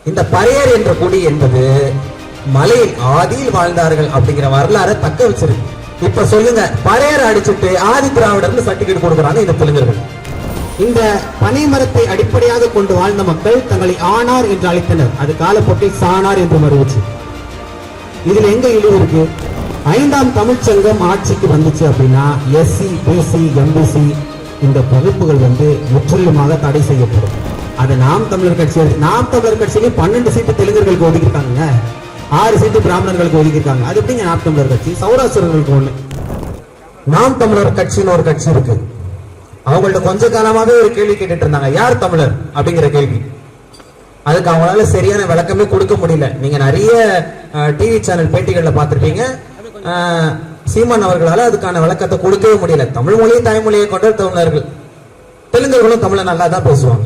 இந்த பறையர் என்ற குடி என்பது மலையில் ஆதியில் வாழ்ந்தார்கள் அப்படிங்கிற வரலாறு தக்க வச்சிருக்கு. இப்ப சொல்லுங்க, பறையர் அடிச்சுட்டு ஆதி திராவிடர்னு சர்டிபிகேட் கொடுக்கறாங்க இந்த தெலுங்கர்கள். இந்த பனைமரத்தை அடிப்படையாக கொண்டு வாழ்ந்த மக்கள் தங்களை ஆனார் என்று அழைத்தனர். அது காலப்போக்கில் சானார் என்று மறுவுச்சு. இதுல எங்க இழிவு இருக்கு? 5ஆம் தமிழ்ச்சங்கம் ஆட்சிக்கு வந்துச்சு அப்படின்னா எஸ்சி, பிசி, எம்பிசி இந்த வகுப்புகள் முற்றிலுமாக தடை செய்யப்படும். அது நாம் தமிழர் கட்சியிலே 12 சீட்டு தெலுங்கர்களுக்கு ஒதுக்கிருக்காங்க, 6 சீட்டு பிராமணர்களுக்கு ஒதுக்கிருக்காங்க. அது எப்படிங்க நாம் தமிழர் கட்சி? சௌராஷ்டிரர்களுக்கு ஒண்ணு. நாம் தமிழர் கட்சின்னு ஒரு கட்சி இருக்கு. அவங்கள்ட்ட கொஞ்ச காலமாவே ஒரு கேள்வி கேட்டுட்டு இருந்தாங்க, யார் தமிழர் அப்படிங்கிற கேள்வி. அதுக்கு அவங்களால சரியான விளக்கமே கொடுக்க முடியல. நீங்க நிறைய டிவி சேனல் பேட்டிகள்ல பார்த்திருப்பீங்க, சீமான் அவர்களால அதுக்கான விளக்கத்தை கொடுக்கவே முடியல. தமிழ் மொழியை தாய்மொழியை கொண்ட தமிழர்கள், தெலுங்கர்களும் தமிழை நல்லா தான் பேசுவாங்க,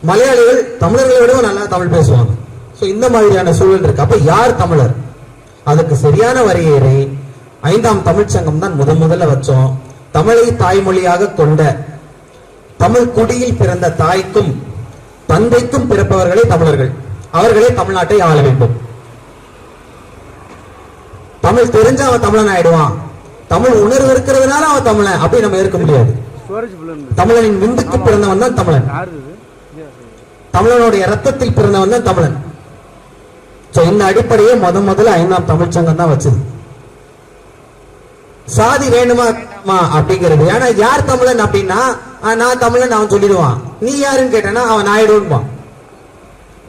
மலையாளிகள் தமிழர்களை விடவும் நல்லா தமிழ் பேசுவாங்க. சோ இந்த மாதிரியான சூழல் இருக்கு. அப்ப யார் தமிழர்? அதுக்கு சரியான வரையறை 5ஆம் தமிழ்ச்சங்கம் தான் முதல்ல வச்சோம். தமிழை தாய்மொழியாக கொண்ட தமிழ் குடியில் பிறந்த தாய்க்கும் தந்தைக்கும் பிறப்பவர்களே தமிழர்கள். அவர்களே தமிழ்நாட்டை ஆள வேண்டும். தமிழ் தெரிஞ்ச அவன் தமிழன் ஆயிடுவான், தமிழ் உணர்வு இருக்கிறதுனால அவன் தமிழன் அப்படி நம்ம இருக்க முடியாது. தமிழனின் விந்துக்கு பிறந்தவன் தான் தமிழன், தமிழனுடைய ரத்தத்தில் பிறந்தவன் தான் தமிழன். இந்த அடிப்படையை முதல்ல 5ஆம் தமிழ்ச்சங்கம் தான் வச்சது. சாதி வேணுமா அப்படிங்கிறது. ஏன்னா யார் தமிழன் அப்படின்னா, நான் தமிழன் அவன் சொல்லிடுவான். நீ யாருன்னு கேட்டனா அவன் நாயுடுவான்.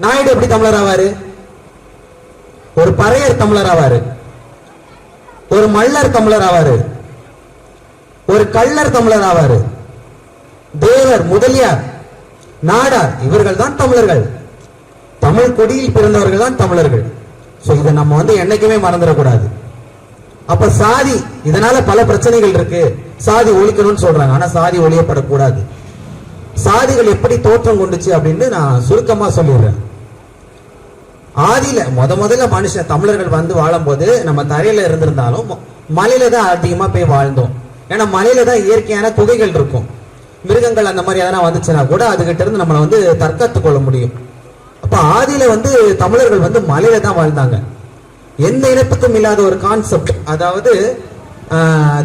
நாயுடு எப்படி தமிழர் ஆவாரு? ஒரு பறையர் தமிழர் ஆவாரு, ஒரு மல்லர் தமிழர் ஆவாரு, ஒரு கள்ளர் தமிழர் ஆவாரு, தேவர், முதலியார், நாடார் இவர்கள் தான் தமிழர்கள். தமிழ் கொடியில் பிறந்தவர்கள் தான் தமிழர்கள். இதை நம்ம என்னைக்குமே மறந்துடக்கூடாது. அப்ப சாதி, இதனால பல பிரச்சனைகள் இருக்கு. சாதி ஒழிக்கணும்னு சொல்றாங்க, ஆனா சாதி ஒழியப்படக்கூடாது. சாதிகள் எப்படி தோற்றம் கொண்டுச்சு அப்படின்னு நான் சுருக்கமா சொல்லிடுறேன். ஆதியில முதல்ல மனுஷன் தமிழர்கள் வாழும் போது நம்ம தரையில இருந்திருந்தாலும் மலையில தான் அதிகமா போய் வாழ்ந்தோம். ஏன்னா மலையில தான் இயற்கையான குகைகள் இருக்கும். மிருகங்கள் அந்த மாதிரி எதனா வந்துச்சுன்னா கூட அதுகிட்ட இருந்து நம்மளை தற்காத்து கொள்ள முடியும். அப்ப ஆதியில தமிழர்கள் மலையில தான் வாழ்ந்தாங்க. எந்த இனத்துக்கும் இல்லாத ஒரு கான்செப்ட், அதாவது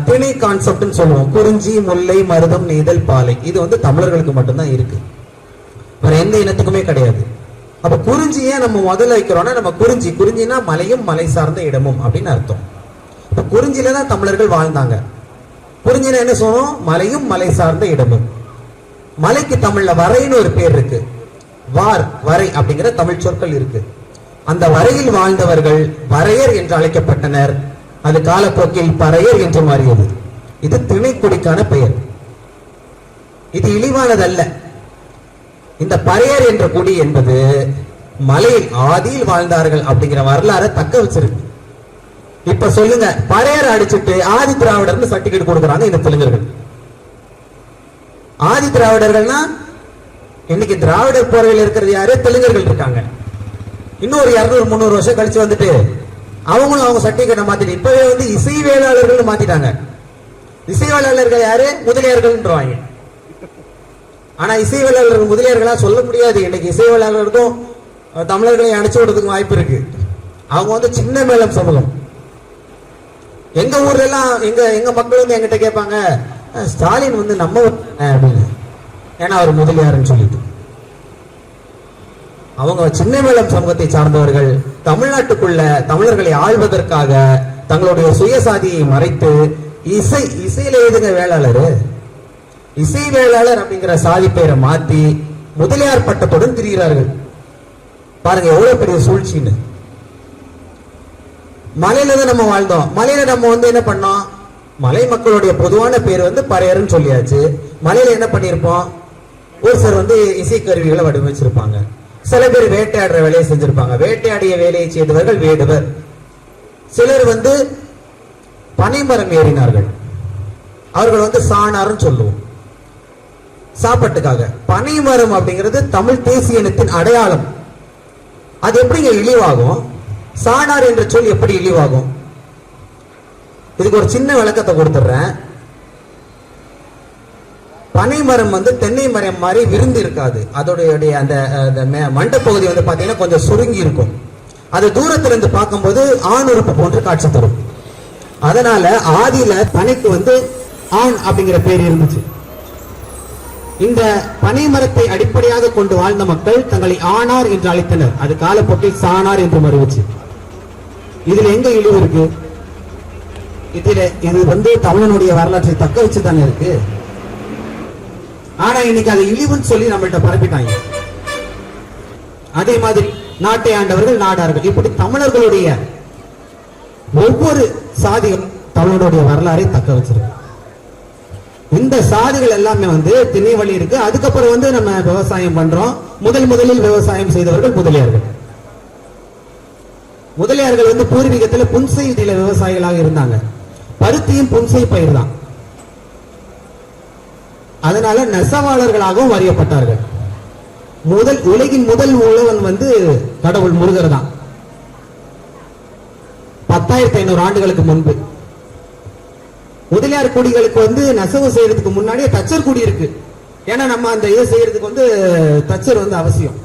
திணை கான்செப்ட்னு சொல்லுவோம். குறிஞ்சி, முல்லை, மருதம், நெய்தல், பாலை, இது தமிழர்களுக்கு மட்டும்தான் இருக்கு, வேற எந்த இனத்துக்குமே கிடையாது. அப்ப குறிஞ்சியே நம்ம முதல்ல வைக்கிறோம்னா, நம்ம குறிஞ்சினா மலையும் மலை சார்ந்த இடமும் அப்படின்னு அர்த்தம். இப்ப குறிஞ்சில தான் தமிழர்கள் வாழ்ந்தாங்க. குறிஞ்சினா என்ன சொல்லுவோம்? மலையும் மலை சார்ந்த இடமும். மலைக்கு தமிழ்ல வரைன்னு ஒரு பேர் இருக்கு. வார், வரை அப்படிங்கிற தமிழ் சொற்கள் இருக்கு. அந்த வரையில் வாழ்ந்தவர்கள் வரையர் என்று அழைக்கப்பட்டனர். அது காலப்போக்கில் பறையர் என்று மாறியது. இது திணைக்குடிக்கான பெயர். இது இழிவானதல்ல. இந்த பறையர் என்ற குடி என்பது மலையில் ஆதியில் வாழ்ந்தார்கள் அப்படிங்கிற வரலாறு தக்க வச்சிருக்கு. இப்ப சொல்லுங்க, பறையர் அடிச்சுட்டு ஆதி திராவிடர்னு சர்டிபிகேட் கொடுக்கறாங்க இந்த தெலுங்கர்கள். ஆதி திராவிடர்கள்னா இன்னைக்கு திராவிடர் போர்வையில் இருக்கிறது யாரு? தெலுங்கர்கள் இருக்காங்க. இன்னொரு 200-300 வருஷம் கழிச்சு அவங்களும் அவங்க சர்டிபிகேட்டை மாத்திட்டு இப்பவே இசைவேளாளர்கள் மாத்திட்டாங்க. இசைவேளாளர்கள் யாரு? முதலியார்கள்ன்றவாங்க. ஆனா இசைவேளாளர்கள் முதலியார்களா சொல்ல முடியாது. இன்னைக்கு இசைவேளாளருக்கும் தமிழர்களை அணைச்சு விடுறதுக்கு வாய்ப்பு இருக்கு. அவங்க சின்ன மேளம் சமூகம். எங்க ஊர்ல எல்லாம் எங்க மக்கள் எங்கிட்ட கேட்பாங்க, ஸ்டாலின் நம்ம அப்படின்னு, ஏன்னா அவர் முதலியாருன்னு சொல்லிட்டு. அவங்க சின்ன மேளம் சமூகத்தை சார்ந்தவர்கள் தமிழ்நாட்டுக்குள்ள தமிழர்களை ஆள்வதற்காக தங்களுடைய சுயசாதியை மறைத்து இசையில எழுதுங்க வேளாளர், இசை வேளாளர் அப்படிங்கிற சாதி பெயரை மாத்தி முதலியார் பட்டத்துடன் திரிகிறார்கள். பாருங்க எவ்வளவு பெரிய சூழ்ச்சின்னு. மலையில தான் நம்ம வாழ்ந்தோம். மலையில நம்ம என்ன பண்ணோம்? மலை மக்களுடைய பொதுவான பேர் பறையர்னு சொல்லியாச்சு. மலையில என்ன பண்ணிருப்போம்? ஒரு சிலர் இசைக்கருவிகளை வடிவமைச்சிருப்பாங்க. சில பேர் வேட்டையாடுற வேலையை செஞ்சிருப்பாங்க. வேட்டையாடிய வேலையை செய்தவர்கள் வேடுவர். சிலர் பனைமரம் ஏறினார்கள், அவர்கள் சாணார்னு சொல்லுவோம். சாப்பாட்டுக்காக பனைமரம் அப்படிங்கிறது தமிழ் தேசிய இனத்தின் அடையாளம். அது எப்படிங்க இழிவாகும்? சாணார் என்ற சொல் எப்படி இழிவாகும்? இதுக்கு ஒரு சின்ன விளக்கத்தை கொடுத்துறேன். பனைமரம் வந்து தென்னை மரம் மாதிரி விருந்து இருக்காது. அதோடைய அந்த மண்டப்பகுதி வந்து பாத்தீங்கன்னா கொஞ்சம் சுருங்கி இருக்கும். அது தூரத்துல இருந்து பார்க்கும்போது ஆண் உறுப்பு போன்று காட்சி தரும். அதனால ஆதியில பனைக்கு வந்து ஆண் அப்படிங்கிற பேர் இருந்துச்சு. இந்த பனை மரத்தை அடிப்படையாக கொண்டு வாழ்ந்த மக்கள் தங்களை ஆனார் என்று அழைத்தனர். அது காலப்போக்கில் சானார் என்று மறுவிச்சு. இதுல எங்க இழிவு இருக்கு? இது வந்து தமிழனுடைய வரலாற்றை தக்க வச்சு தானே இருக்கு. ஆனா இன்னைக்கு அது இழிவுன்னு சொல்லி நம்மள்ட்ட பரப்பிட்டாங்க. அதே மாதிரி நாட்டை ஆண்டவர்கள் நாடார்கள், இப்படி தமிழர்களுடைய ஒவ்வொரு சாதியும் தமிழனுடைய வரலாறை தக்க வச்சிருக்கு. இந்த சாதிகள் எல்லாமே வந்து திணை வழி இருக்கு. அதுக்கப்புறம் வந்து நம்ம விவசாயம் பண்றோம். முதலில் விவசாயம் செய்தவர்கள் முதலியார்கள். முதலியார்கள் வந்து பூர்வீகத்துல புன்சை நில விவசாயிகளாக இருந்தாங்க. பருத்தியும் புன்சை பயிர் தான். அதனால நெசவாளர்களாகவும் அறியப்பட்டார்கள். உலகின் முதல் உழவன் வந்து கடவுள் முருகர் தான். 10,500 ஆண்டுகளுக்கு முன்பு முதலியார் குடிகளுக்கு வந்து நெசவு செய்யறதுக்கு முன்னாடியே தச்சர் குடி இருக்கு. ஏன்னா நம்ம அந்த இதை செய்யறதுக்கு வந்து தச்சர் வந்து அவசியம்.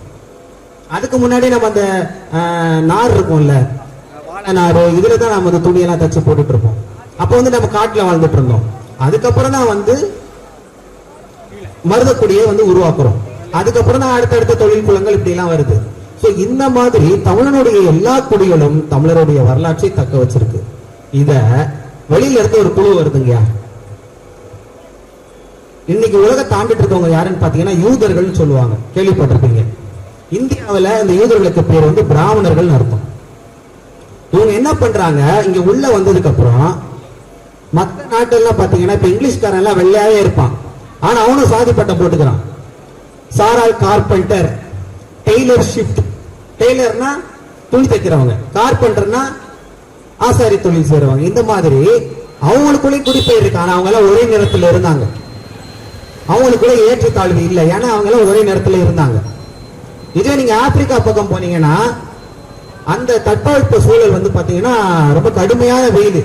அதுக்கு முன்னாடி நம்ம அந்த நார் இருக்கும்ல, வாழை நார், இதுலதான் நம்ம அந்த துணியெல்லாம் தச்சு போட்டுட்டு இருப்போம். அப்ப வந்து நம்ம காட்டுல வாழ்ந்துட்டு இருந்தோம். அதுக்கப்புறம் தான் வந்து மருதக்குடியை வந்து உருவாக்குறோம். அதுக்கப்புறம் தான் அடுத்தடுத்த தொழில் குலங்கள் இப்படி எல்லாம் வருது. சோ இந்த மாதிரி தமிழனுடைய எல்லா குடிகளும் தமிழருடைய வரலாற்றை தக்க வச்சிருக்கு. இத வெளியில இருந்து ஒரு குழு வருதுங்க. இன்னைக்கு உலக தாண்டிட்டு இருக்கவங்க யாருன்னு பாத்தீங்கன்னா யூதர்கள் சொல்லுவாங்க, கேள்விப்பட்டிருப்பீங்க. இந்தியாவில இந்த யூதர்களுக்கு பேர் வந்து பிராமணர்கள் அர்த்தம். இவங்க என்ன பண்றாங்க, இங்க உள்ள வந்ததுக்கு அப்புறம் மற்ற நாட்டெல்லாம் பாத்தீங்கன்னா இப்ப இங்கிலீஷ்காரன் எல்லாம் வெள்ளையாவே இருப்பான். ஆனா அவனும் சாதி பட்டம் போட்டுக்கிறான். சாரால் கார்பெண்டர், டெய்லர் ஷிஃப்ட். டெய்லர்னா துணி தைக்கிறவங்க, கார்பெண்டர்னா ஆசாரி தொழில் செய்றவங்க. இந்த மாதிரி அவங்களுக்குள்ளே குடிப்பெயர் இருக்கு. ஆனா அவங்க எல்லாம் ஒரே நேரத்தில் இருந்தாங்க. அவங்களுக்குள்ள ஏற்றத்தாழ்வு இல்லை, ஏன்னா அவங்க எல்லாம் ஒரே நேரத்தில் இருந்தாங்க. இதே நீங்க ஆப்பிரிக்கா பக்கம் போனீங்கன்னா அந்த தட்பவெப்ப சூழல் வந்து பாத்தீங்கன்னா ரொம்ப கடுமையான வெயில்.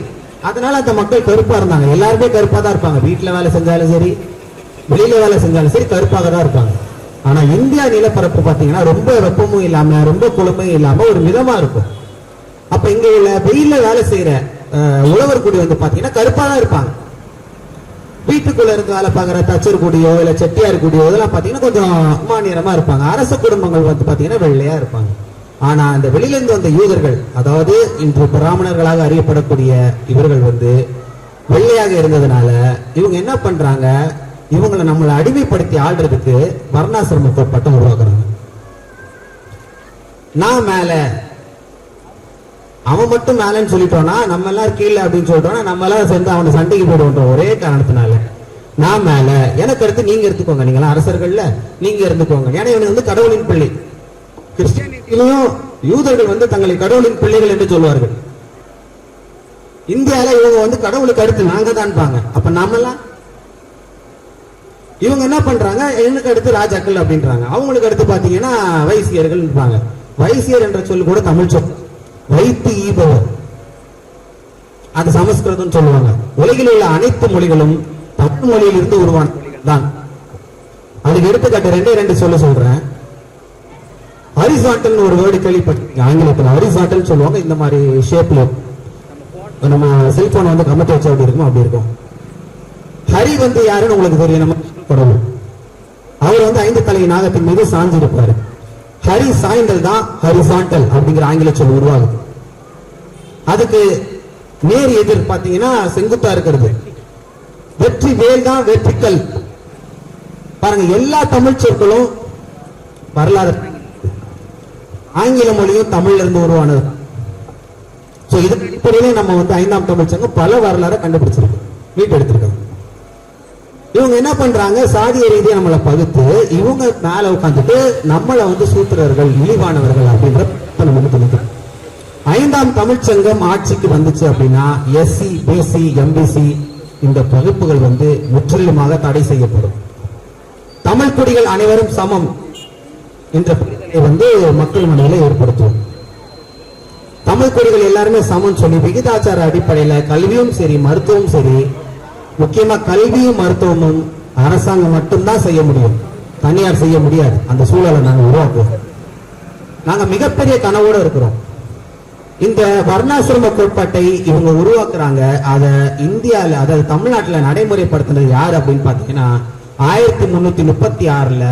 அதனால அந்த மக்கள் கருப்பா இருந்தாங்க. எல்லாருமே கருப்பா தான் இருப்பாங்க. வீட்டுல வேலை செஞ்சாலும் சரி, வெளியில வேலை செஞ்சாலும் சரி, கருப்பாக தான் இருப்பாங்க. ஆனா இந்தியா நிலப்பரப்பு பாத்தீங்கன்னா ரொம்ப வெப்பமும் இல்லாம ரொம்ப குளுமையும் இல்லாம ஒரு மிதமா இருக்கும். அப்ப இங்க உள்ள வெயில வேலை செய்யற உழவர் குடி வந்து பாத்தீங்கன்னா கருப்பா தான் இருப்பாங்க. வீட்டுக்குள்ள இருந்து வேலை பார்க்குற தச்சர் குடியோ இல்ல செட்டியார் குடியோ இதெல்லாம் பாத்தீங்கன்னா கொஞ்சம் மாநிலமா இருப்பாங்க. அரச குடும்பங்கள் வந்து பாத்தீங்கன்னா வெள்ளையா இருப்பாங்க. ஆனா அந்த வெளியிலிருந்து வந்த யூதர்கள், அதாவது இன்று பிராமணர்களாக அறியப்படக்கூடிய இவர்கள் வந்து வெள்ளையாக இருந்ததுனால இவங்க என்ன பண்றாங்க, இவங்களை நம்மளை அடிமைப்படுத்தி ஆள்றதுக்கு வர்ணாசிரம பட்டம் உருவாக்குறாங்க. நான் மேல, அவன் மட்டும் மேலன்னு சொல்லிட்டோம்னா நம்ம எல்லாரும் கீழே அப்படின்னு சொல்லிட்டோம்னா நம்ம எல்லாம் சேர்ந்து அவனை சண்டைக்கு போடுவோம். ஒரே காரணத்தினால நான் மேல, எனக்கு அடுத்து நீங்க எடுத்துக்கோங்க, நீங்க அரசர்கள்ல நீங்க இருந்துக்கோங்க. ஏன்னா இவனுக்கு வந்து கடவுளின் பிள்ளை. கிறிஸ்டியானிட்டிலையும் யூதர்கள் வந்து தங்களை கடவுளின் பிள்ளைகள் என்று சொல்வார்கள். இந்தியால இவங்க வந்து கடவுளுக்கு அடுத்து நாங்க தான் பாங்க. அப்ப நாமெல்லாம் இவங்க என்ன பண்றாங்க, எனக்கு அடுத்து ராஜாக்கள் அப்படின்றாங்க. அவங்களுக்கு அடுத்து பாத்தீங்கன்னா வைசியர்கள் இருப்பாங்க. வைசியர் என்ற சொல்லு கூட தமிழ் சொல், வைத்து ஈபவர், அது சமஸ்கிருதம் சொல்லுவாங்க. உலகில் உள்ள அனைத்து மொழிகளும் தமிழ் மொழியில் இருந்து உருவான மொழிகள் தான். அதுக்கு எடுத்துக்காட்டு ரெண்டு சொல்றேன். ஹரிசாண்டல் ஒரு வேர்டு கேள்விப்பட்டிருக்கீங்க ஆங்கிலத்தில். ஹரிசாண்டல் சொல்லுவாங்க. இந்த மாதிரி ஷேப்ல நம்ம செல்போன் வந்து கமெண்ட் வச்சா அப்படி இருக்கும், அப்படி இருக்கும். ஹரி வந்து யாருன்னு உங்களுக்கு தெரியும், நம்ம கடவுள். அவர் வந்து 5 தலை நாகத்தின் மீது சாஞ்சிருப்பாரு. ஹரி சாய்ந்தல் தான் ஹரிசாண்டல் அப்படிங்கிற ஆங்கில சொல் உருவாகுது. அதுக்கு நேர் எதிர் பாத்தீங்கன்னா செங்குத்தா இருக்கிறது. வெற்றி வேல் தான் வெற்றிக்கல். பாருங்க, எல்லா தமிழ் சொற்களும் வரலாறு ஆங்கில மொழியும் தமிழ்ல இருந்து உருவானது. இதன் அடிப்படையிலே நம்ம வந்து 5ஆம் தமிழ் சங்கம் பல வரலாறு கண்டுபிடிச்சிருக்கு, மீட்டு எடுத்திருக்காங்க. இவங்க என்ன பண்றாங்க, சாதிய ரீதியா நம்மளை பகுத்து இவங்க மேல உட்காந்துட்டு நம்மளை வந்து சூத்திரர்கள், இழிவானவர்கள் அப்படின்ற நம்ம சொல்லிக்கிறோம். 5ஆம் தமிழ்ச்சங்கம் ஆட்சிக்கு வந்துச்சு அப்படின்னா எஸ்சி, பிசி, எம்பிசி இந்த பகுப்புகள் வந்து முற்றிலுமாக தடை செய்யப்படும். தமிழ் குடிகள் அனைவரும் சமம் என்ற புரிதலை வந்து மக்கள் மனதில் ஏற்படுத்தும். தமிழ் குடிகள் எல்லாருமே சமம் சொல்லி விகிதாச்சார அடிப்படையில கல்வியும் சரி மருத்துவமும் சரி, முக்கியமா கல்வியும் மருத்துவமும் அரசாங்கம் மட்டும்தான் செய்ய முடியும், தனியார் செய்ய முடியாது. அந்த சூழலை நாங்க உருவாக்குவோம். நாங்க மிகப்பெரிய கனவோட இருக்கிறோம். இந்த வர்ணாசிரம கோட்பாட்டை இவங்க உருவாக்குறாங்க. அதை இந்தியாவில், அதாவது தமிழ்நாட்டில் நடைமுறைப்படுத்தினது யார் அப்படின்னு பாத்தீங்கன்னா 1336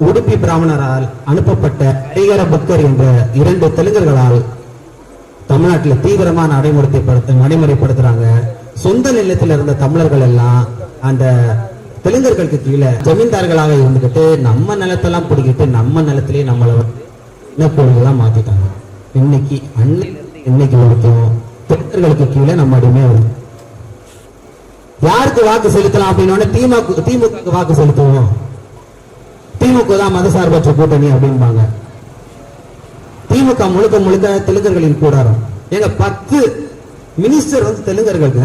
உடுப்பி பிராமணரால் அனுப்பப்பட்ட ஹரிஹர புக்கர் என்ற 2 தெலுங்கர்களால் தமிழ்நாட்டில் தீவிரமா நடைமுறைப்படுத்துறாங்க. சொந்த நிலத்தில் இருந்த தமிழர்கள் எல்லாம் அந்த தெலுங்கர்களுக்கு கீழே ஜமீன்தார்களாக இருந்துகிட்டு நம்ம நிலத்தெல்லாம் பிடிக்கிட்டு நம்ம நிலத்திலேயே நம்மளை இனப்பொருள்கள்லாம் மாத்திட்டாங்க. இன்னைக்கு இன்னைக்கு வரைக்கும் தெலுங்கர்களுக்கு கீழே நம்ம அடிமை வருது. யாருக்கு வாக்கு செலுத்தலாம் அப்படின்னு திமுக வாக்கு செலுத்துவோம். திமுக தான் மதசார்பற்ற கூட்டணி அப்படின்பாங்க. திமுக முழுக்க முழுக்க தெலுங்கர்களின் கூடாரம். எங்க 10 மினிஸ்டர் வந்து தெலுங்கர்களுங்க.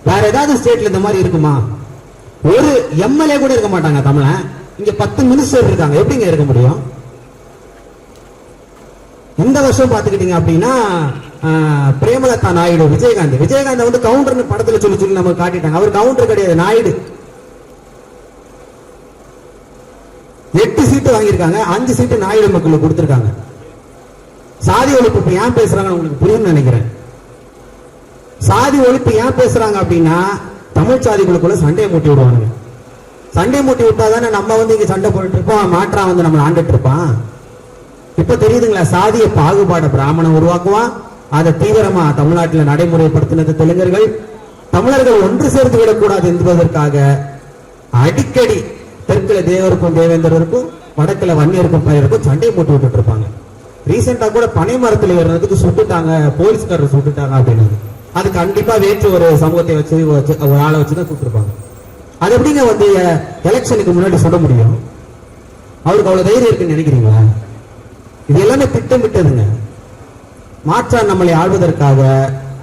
வேற ஏதாவது ஸ்டேட்ல இந்த மாதிரி இருக்குமா? ஒரு எம்எல்ஏ கூட இருக்க மாட்டாங்க தமிழன். இங்க 10 மினிஸ்டர் இருக்காங்க. எப்படிங்க இருக்க முடியும்? இந்த வருஷம் பாத்துக்கிட்டீங்க அப்படின்னா பிரேமலதா நாயுடு, விஜயகாந்த் வந்து கவுண்டர்னு படத்துல சொல்லி நமக்கு காட்டிட்டாங்க. அவர் கவுண்டர் கிடையாது, நாயுடு. 8 சீட்டு வாங்கியிருக்காங்க, 5 சீட்டு நாயுடு மக்களுக்கு கொடுத்திருக்காங்க. சாதி ஒழிப்பு ஏன் பேசுறாங்க உங்களுக்கு புரியும் நினைக்கிறேன். சாதி ஒழிப்பு ஏன் பேசுறாங்க அப்படின்னா தமிழ் சாதிகளுக்குள்ள சண்டையை மூட்டி விடுவாங்க. சண்டை மூட்டி விட்டாதானே நம்ம வந்து இங்க சண்டை போட்டு இருப்போம், மாற்றா வந்து நம்மளை ஆண்டுட்டு இருப்பான். இப்ப தெரியுதுங்களா, சாதிய பாகுபாட பிராமணன் உருவாக்குவான். அதை தீவிரமா தமிழ்நாட்டில் நடைமுறைப்படுத்தினது தெலுங்கர்கள். தமிழர்கள் ஒன்று சேர்ந்து விடக்கூடாது என்பதற்காக அடிக்கடி தெற்குல தேவருக்கும் தேவேந்திரருக்கும், வடக்குல வன்னியருக்கும் பயிருக்கும் சண்டை போட்டு விட்டுட்டு இருப்பாங்க. ரீசெண்டா கூட பனை மரத்துல ஏறினதுக்கு சுட்டுட்டாங்க, போலீஸ்காரர் சுட்டுட்டாங்க அப்படின்னு. அது கண்டிப்பா வேற்று ஒரு சமூகத்தை வச்சு ஒரு ஆளை வச்சுதான் சுட்டுருப்பாங்க. அது எப்படிங்க வந்து எலெக்ஷனுக்கு முன்னாடி சொல்ல முடியும்? அவருக்கு அவ்வளவு தைரியம் இருக்குன்னு நினைக்கிறீங்களா? இது எல்லாமே திட்டமிட்டதுங்க. மாற்றா நம்மளை ஆள்வதற்காக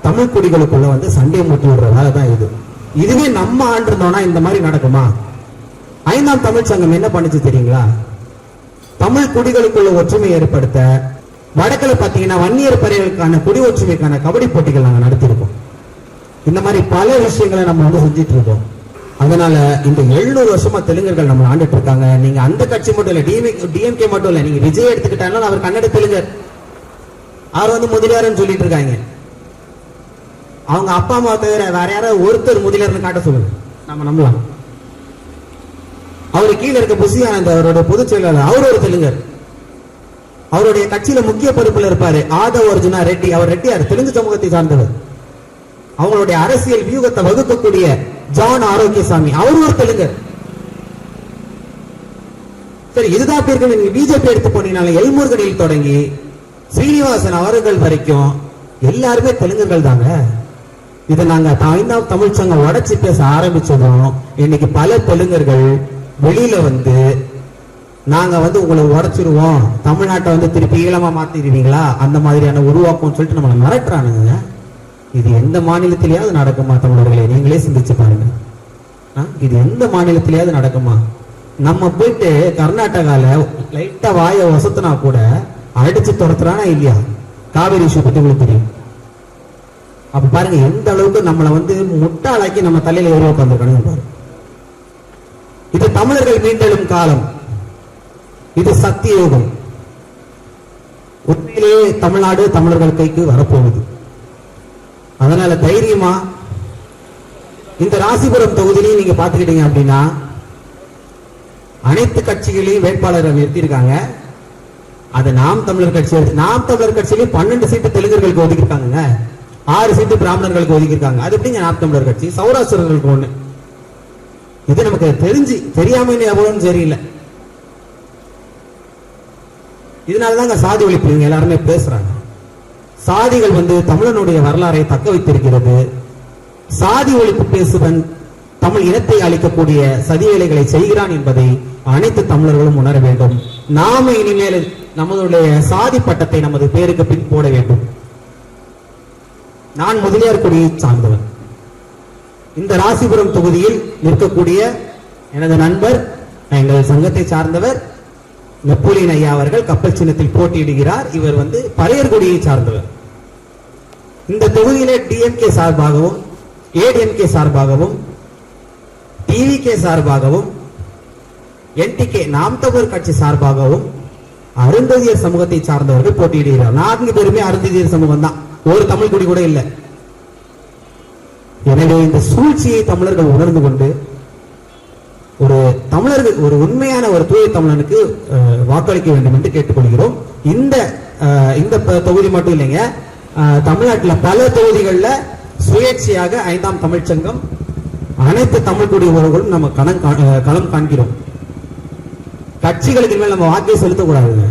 தமிழ் குடிகளுக்குள்ள வந்து சண்டையை மூட்டி விடுற வேலை தான் இது. இதுவே நம்ம ஆண்டிருந்தோம்னா இந்த மாதிரி நடக்குமா? 5ஆம் தமிழ் சங்கம் என்ன பண்ணுச்சு தெரியுங்களா? தமிழ் குடிகளுக்குள்ள ஒற்றுமை ஏற்படுத்த வடக்குல பாத்தீங்கன்னா வன்னியர் பறைகளுக்கான குடி ஒற்றுமைக்கான கபடி போட்டிகள் நாங்க நடத்திருக்கோம். இந்த மாதிரி பல விஷயங்களை நம்ம வந்து செஞ்சிட்டு இருக்கோம். அதனால இந்த 700 வருஷமா தெலுங்கர்கள் நம்ம ஆண்டுட்டு இருக்காங்க. நீங்க அந்த கட்சி மட்டும் இல்ல, டிஎம்கே மட்டும் இல்ல, நீங்க விஜய் எடுத்துக்கிட்டாலும் அவர் கன்னட தெலுங்கர். அவர் வந்து முதலியார்னு சொல்லிட்டு இருக்காங்க. அவங்க அப்பா அம்மா தவிர வேற யாராவது ஒருத்தர் முதலியார்னு காட்ட சொல்லுங்க, நம்ம நம்பலாம். அவரு கீழே இருக்க புசியானந்த் அவரோட பொதுச் செயலாளர், அவர் ஒரு தெலுங்கர். அவருடைய கட்சியில முக்கிய பொறுப்புல இருப்பாரு ஆதவ் அர்ஜுனா ரெட்டி. அவர் ரெட்டியார், தெலுங்கு சமூகத்தை சார்ந்தவர். அவங்களுடைய அரசியல் வியூகத்தை வகுக்கக்கூடிய ஜான் ஆரோக்கியசாமி, அவர் ஒரு தெலுங்கர். சரி, இதுதான் பேருக்கு. நீங்க பிஜேபி எடுத்து போனீங்கனால எல்முருகனில் தொடங்கி ஸ்ரீனிவாசன் அவர்கள் வரைக்கும் எல்லாருமே தெலுங்கர்கள் தாங்க. இதை நாங்க 5ஆம் தமிழ் சங்கம் உடைச்சு பேச ஆரம்பிச்சதும் இன்னைக்கு பல தெலுங்கர்கள் வெளியில வந்து நாங்க வந்து உங்களை உடைச்சிருவோம், தமிழ்நாட்டை வந்து திருப்பி ஈழமா மாத்திடுவீங்களா, அந்த மாதிரியான உருவாக்கம் சொல்லிட்டு நம்மளை மிரட்டுறானுங்க. இது எந்த மாநிலத்திலேயாவது நடக்குமா தமிழர்களே? நீங்களே சிந்திச்சு பாருங்க. இது எந்த மாநிலத்திலேயாவது நடக்குமா? நம்ம போயிட்டு கர்நாடகால லைட்டா வாய வசத்துனா கூட அடிச்சு துரத்துறானா இல்லையா? காவிரி இஷ்யூ பத்தி உங்களுக்கு தெரியும். அப்ப பாருங்க எந்த அளவுக்கு நம்மளை வந்து முட்டாளாக்கி நம்ம தலையில ஏறி உட்காந்துருக்கானு பாருங்க. இது தமிழர்கள் மீண்டெழும் காலம், இது சத்திய யோகம். உண்மையிலேயே தமிழ்நாடு தமிழர்கள் கைக்கு வரப்போகுது. அதனால தைரியமா இந்த ராசிபுரம் தொகுதியிலையும் நீங்க பாத்துக்கிட்டீங்க அப்படின்னா அனைத்து கட்சிகளையும் வேட்பாளரை நிறுத்திருக்காங்க. அது நாம் தமிழர் கட்சி, நாம் தமிழர் கட்சியிலையும் 12 சீட்டு தெலுங்கர்களுக்கு ஒதுக்கிருக்காங்க, 6 சீட்டு பிராமணர்களுக்கு ஒதுக்கிருக்காங்க. அது எப்படிங்க நாம் தமிழர் கட்சி? சௌராஷ்டிரர்களுக்கு 1. இது நமக்கு தெரியாம எவ்வளவு சரியில்லை. இதனாலதாங்க சாதி ஒழிப்பு நீங்க எல்லாருமே பேசுறாங்க. சாதிகள் வந்து தமிழனுடைய வரலாறை தக்க வைத்திருக்கிறது. சாதி ஒழிப்பு பேசுவன் தமிழ் இனத்தை அளிக்கக்கூடிய சதி வேலைகளை செய்கிறான் என்பதை அனைத்து தமிழர்களும் உணர வேண்டும். நாம இனிமேல் நம்மளுடைய சாதி பட்டத்தை நமது பேருக்கு பின் போட வேண்டும். நான் முதலியார் குடியை சார்ந்தவன். இந்த ராசிபுரம் தொகுதியில் நிற்கக்கூடிய எனது நண்பர், எங்கள் சங்கத்தை சார்ந்தவர் நெப்போலியன் ஐயா அவர்கள் கப்பல் சின்னத்தில் போட்டியிடுகிறார். இவர் வந்து பறையர்குடியை சார்ந்தவர். இந்த தொகுதியிலே டிஎம்கே சார்பாகவும் ஏடிஎம்கே சார்பாகவும் டிவிகே சார்பாகவும் என்டிகே நாம் தமிழர் கட்சி சார்பாகவும் அருந்ததியர் சமூகத்தை சார்ந்தவர்கள் போட்டியிடுகிறார். 4 பேருமே அருந்ததியர் சமூகம் தான், ஒரு தமிழ் குடி கூட இல்லை. எனவே இந்த சூழ்ச்சியை தமிழர்கள் உணர்ந்து கொண்டு ஒரு தமிழர்கள் ஒரு உண்மையான ஒரு தூய தமிழனுக்கு வாக்களிக்க வேண்டும் என்று கேட்டுக்கொள்கிறோம். இந்த தொகுதி மட்டும் இல்லைங்க, தமிழ்நாட்டில் பல தொகுதிகளில் சுயேட்சையாக 5ஆம் தமிழ்ச்சங்கம் அனைத்து தமிழ் குடி உறவுகளும் நம்ம களம் காண்கிறோம். கட்சிகளுக்கு மேல் நம்ம வாக்கை செலுத்தக்கூடாதுங்க.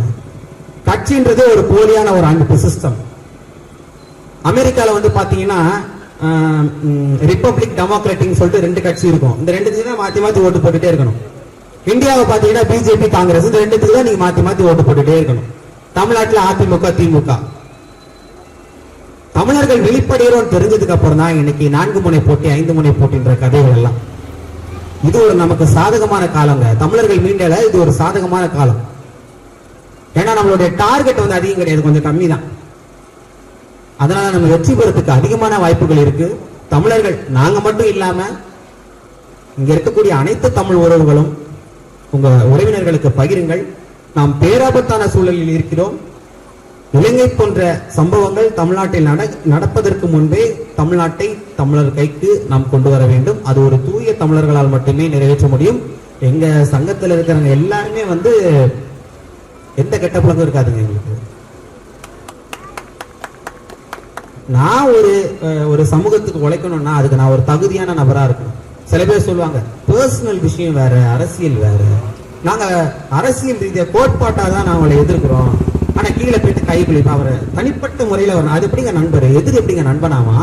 கட்சின்றது ஒரு போலியான ஒரு அன்பு சிஸ்டம். அமெரிக்கால வந்து பாத்தீங்கன்னா ரிப்பப்ளிக் டெமோக்ராட்டிக் சொல்லிட்டு 2 கட்சி இருக்கும். இந்த 2த்துக்கு தான் மாத்தி மாத்தி ஓட்டு போட்டுட்டே இருக்கணும். இந்தியாவை பாத்தீங்கன்னா பிஜேபி காங்கிரஸ், இந்த 2த்துக்கு தான் நீங்க மாத்தி மாத்தி ஓட்டு போட்டுட்டே இருக்கணும். தமிழ்நாட்டில் அதிமுக திமுக. தமிழர்கள் வெளிப்படுகிறோம் தெரிஞ்சதுக்கு அப்புறம் தான் இன்னைக்கு 4 முனை போட்டி 5 முனை போட்டின்ற கதைகள் எல்லாம். இது ஒரு நமக்கு சாதகமான காலங்க. தமிழர்கள் மீண்டல இது ஒரு சாதகமான காலம். ஏன்னா நம்மளுடைய டார்கெட் வந்து அதிகம் கிடையாது, கொஞ்சம் கம்மி தான். அதனால நம்ம வெற்றி பெறத்துக்கு அதிகமான வாய்ப்புகள் இருக்கு. தமிழர்கள் நாங்க மட்டும் இல்லாம இங்க இருக்கக்கூடிய அனைத்து தமிழ் உறவுகளும் உங்க உறவினர்களுக்கு பகிருங்கள். நாம் பேராபத்தான சூழலில் இருக்கிறோம். இலங்கை போன்ற சம்பவங்கள் தமிழ்நாட்டில் நடப்பதற்கு முன்பே தமிழ்நாட்டை தமிழர் கைக்கு நாம் கொண்டு வர வேண்டும். அது ஒரு தூய தமிழர்களால் மட்டுமே நிறைவேற்ற முடியும். எங்க சங்கத்தில் இருக்கிறவங்க எல்லாருமே வந்து எந்த கெட்ட பழக்கம் இருக்காதுங்க எங்களுக்கு. நான் ஒரு சமூகத்துக்கு உழைக்கணும்னா அதுக்கு நான் ஒரு தகுதியான நபரா இருக்கணும். சில பேர் சொல்லுவாங்க பர்சனல் விஷயம் வேற, அரசியல் வேற. நாங்க அரசியல் ரீதியா கோட்பாட்டா தான் நான் அவங்களை எதிர்க்கிறோம். ஆனா கீழே போயிட்டு கை குளிப்பா அவரை தனிப்பட்ட முறையில வரணும். அது எப்படிங்க நண்பர்? எதிரி எப்படிங்க நண்பனாமா?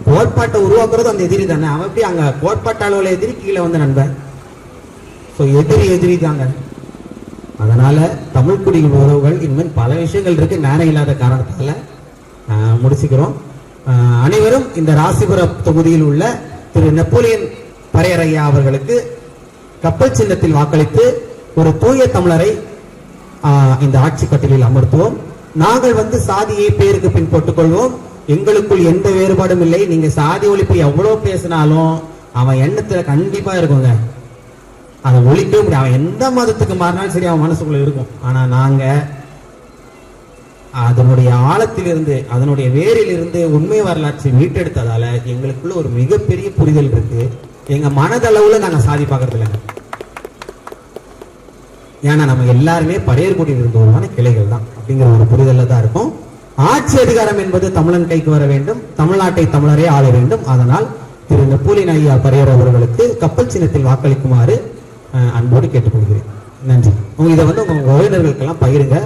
கோட்பாட்டை உருவாக்குறது அந்த எதிரி தானே. அவன் எப்படி அங்க கோட்பாட்டு அளவுல எதிரி, கீழே வந்து நண்பன். எதிரி தாங்க. அதனால தமிழ் குடியின் உறவுகள் இனிமேல் பல விஷயங்கள் இருக்கு. நேரம் இல்லாத காரணத்தால முடிச்சுக்கிறோம். அனைவரும் இந்த ராசிபுரம் தொகுதியில் உள்ள திரு நெப்போலியன் பரையரையா அவர்களுக்கு கப்பல் சின்னத்தில் வாக்களித்து ஒரு தூய தமிழரை இந்த ஆட்சி கட்டிலில் அமர்த்துவோம். நாங்கள் வந்து சாதியை பேருக்கு பின் போட்டுக் கொள்வோம். எங்களுக்குள் எந்த வேறுபாடும் இல்லை. நீங்க சாதி ஒழிப்பு எவ்வளவு பேசினாலும் அவன் எண்ணத்துல கண்டிப்பா இருக்குங்க. அதை ஒழிக்கவே முடியும். அவன் எந்த மதத்துக்கு மாறினாலும் சரி, அவன் மனசுக்குள்ள இருக்கும். ஆனா நாங்க அதனுடைய ஆழத்திலிருந்து அதனுடைய வேரிலிருந்து உண்மை வரலாற்றை மீட்டெடுத்ததால எங்களுக்குள்ள ஒரு மிகப்பெரிய புரிதல் இருக்கு. எங்க மனதளவுல நாங்க சாதி பார்க்கறது இல்லைங்க. ஏன்னா நம்ம எல்லாருமே பரையர்குடியில் இருந்தவமான கிளைகள் தான் அப்படிங்கிற ஒரு புரிதல்ல தான் இருக்கும். ஆட்சி அதிகாரம் என்பது தமிழன் கைக்கு வர வேண்டும். தமிழ்நாட்டை தமிழரே ஆள வேண்டும். அதனால் திரு நெப்போலியன் ஐயா பரையர் அவர்களுக்கு கப்பல் சின்னத்தில் வாக்களிக்குமாறு அன்போடு கேட்டுக்கொள்கிறேன். நன்றி. இதை வந்து உங்க உறவினர்களுக்கெல்லாம் பகிருங்க.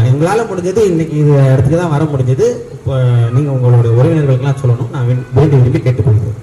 எங்களால முடிஞ்சது இன்னைக்கு இது இடத்துக்கு தான் வர முடிஞ்சது. இப்போ நீங்க உங்களுடைய உறவினர்களுக்கெல்லாம் சொல்லணும். நான் வேண்டி விரும்பி கேட்டுக்கொள்கிறேன்.